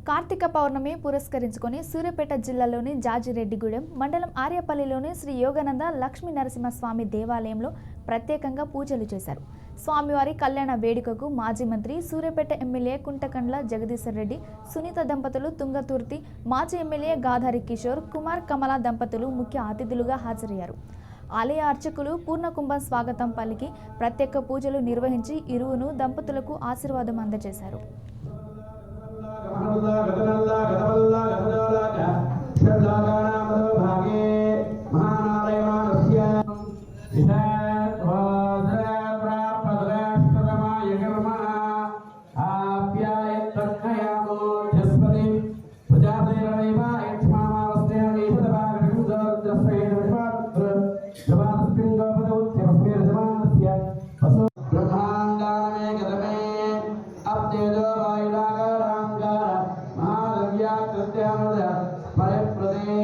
కార్తీక పౌర్ణమి పురస్కరించుకొని సూర్యాపేట జిల్లాలోని జాజిరెడ్డిగూడెం మండలం ఆర్యపల్లిలోని శ్రీ యోగానంద లక్ష్మీ నరసింహస్వామి దేవాలయంలో ప్రత్యేకంగా పూజలు చేశారు. స్వామివారి కళ్యాణ వేడుకకు మాజీ మంత్రి సూర్యాపేట ఎమ్మెల్యే కుంటకండ్ల జగదీశ్వర్ రెడ్డి, సునీత దంపతులు, తుంగతుర్తి మాజీ ఎమ్మెల్యే గాధారి కిషోర్ కుమార్ కమల దంపతులు ముఖ్య అతిథులుగా హాజరయ్యారు. ఆలయ అర్చకులు పూర్ణకుంభం స్వాగతం పలికి ప్రత్యేక పూజలు నిర్వహించి ఇరువును దంపతులకు ఆశీర్వాదం అందజేశారు. परिप्रदे